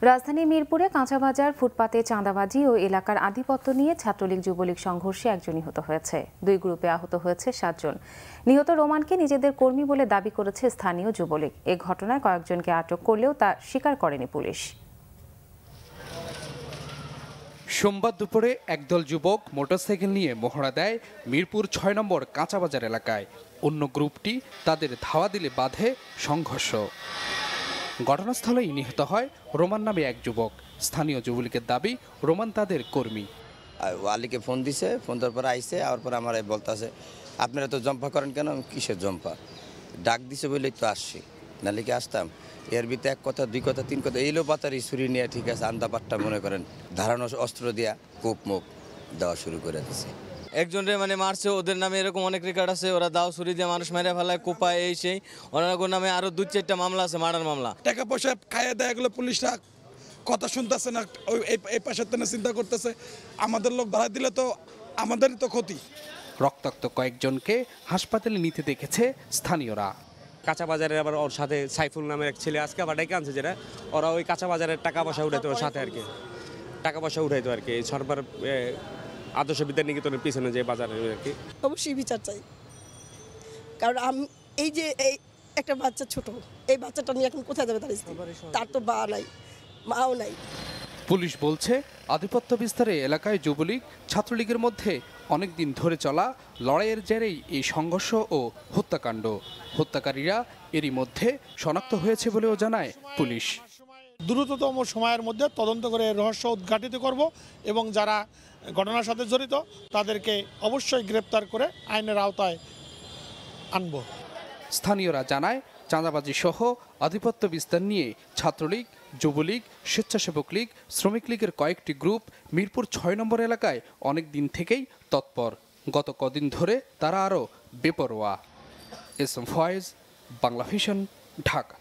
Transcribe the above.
রাজধানী মিরপুরে কাঁচাবাজার ফুটপাতে চাঁদাবাজি ও এলাকার আধিপত্য নিয়ে ছাত্রলীগ যুবলীগ সংঘর্ষে একজন নিহত হয়েছে। দুই গ্রুপে আহত হয়েছে 7 জন। নিহত রোমানকে নিজেদের কর্মী বলে দাবি করেছে স্থানীয় যুবলীগ। এ ঘটনায় কয়েকজনকে আটক করলেও তা স্বীকার করেনি পুলিশ। সোমবার দুপুরে একদল যুবক মোটরসাইকেল নিয়ে মহড়া দেয় মিরপুর 6 নম্বর কাঁচাবাজার এলাকায়। অন্য গ্রুপটি তাদের ধাওয়া দিলে বাধে সংঘর্ষ। ঘটনাস্থলেই নিহত হয় রোমান নামে এক যুবক। স্থানীয় যুবলীগের দাবি রোমান তাদের কর্মী। আলীকে ফোন দিছে, ফোন দেওয়ার পর আইসে, আর পর আমার বলতেছে আপনারা তো জম্পা করেন কেন? কিসের জম্পা? ডাক দিছে বলেই তো আসছি, নাহলে কি আসতাম? এর ভিতরে এক কথা, দুই কথা, তিন কথা, এইলো পাতারি ছুরি নিয়ে, ঠিক আছে, আন্দাপাট্টা মনে করেন ধারানো অস্ত্র দিয়া কূপ মুখ দেওয়া শুরু করে দিছে। একজনের মারছে, ওদের নামে এরকম অনেক রেকর্ড আছে। ওরা দাও ছুরি দিয়ে মানুষ মেরে ফেলায়, কোপায়, এই সেই। ওনার নামে আরো 2-4টা মামলা আছে, মার্ডার মামলা। টাকা পয়সা খাইয়ে দেয়, এগুলো পুলিশরা কথা শুনতেছে না, এই পাশের তেনে চিন্তা করতেছে আমাদের লোক ধরা দিলে তো আমাদেরই তো ক্ষতি। রক্তাক্ত কয়েকজনকে হাসপাতালে নিতে দেখেছে স্থানীয়রা। কাঁচা বাজারের আবার ওর সাথে সাইফুল নামের এক ছেলে আজকে আবার ডেকে আনছে, যেটা ওরা ওই কাঁচা বাজারের টাকা পয়সা উঠাইতো ওর সাথে আর কি, টাকা পয়সা উঠাইতো আর কি, সরকার আদর্শ বিদ্যা নিকেতনের পিছনে যে বাজারে আর কি। অবশ্যই বিচার চাই, কারণ এই যে এই একটা বাচ্চা ছোট, এই বাচ্চাটা নিয়ে এখন কোথায় যাবে? তার তো বা নাই, মাও নাই। পুলিশ বলছে আধিপত্য বিস্তারে এলাকায় যুবলীগ ছাত্রলীগের মধ্যে অনেক দিন ধরে চলা লড়াইয়ের জেরেই এই সংঘর্ষ ও হত্যাকাণ্ড। হত্যাকারীরা এরই মধ্যে শনাক্ত হয়েছে বলেও জানায় পুলিশ। দ্রুততম সময়ের মধ্যে তদন্ত করে রহস্য উদ্ঘাটিত করব এবং যারা ঘটনার সাথে জড়িত তাদেরকে অবশ্যই গ্রেপ্তার করে আইনের আওতায় আনব। স্থানীয়রা জানায় চাঁদাবাজি সহ আধিপত্য বিস্তার নিয়ে ছাত্রলীগ, যুবলীগ, স্বেচ্ছাসেবক লীগ, শ্রমিক লীগের কয়েকটি গ্রুপ মিরপুর 6 নম্বর এলাকায় অনেক দিন থেকেই তৎপর। গত কদিন ধরে তারা আরও বেপরোয়া। S M Faiz, Bangla Vision, Dhaka.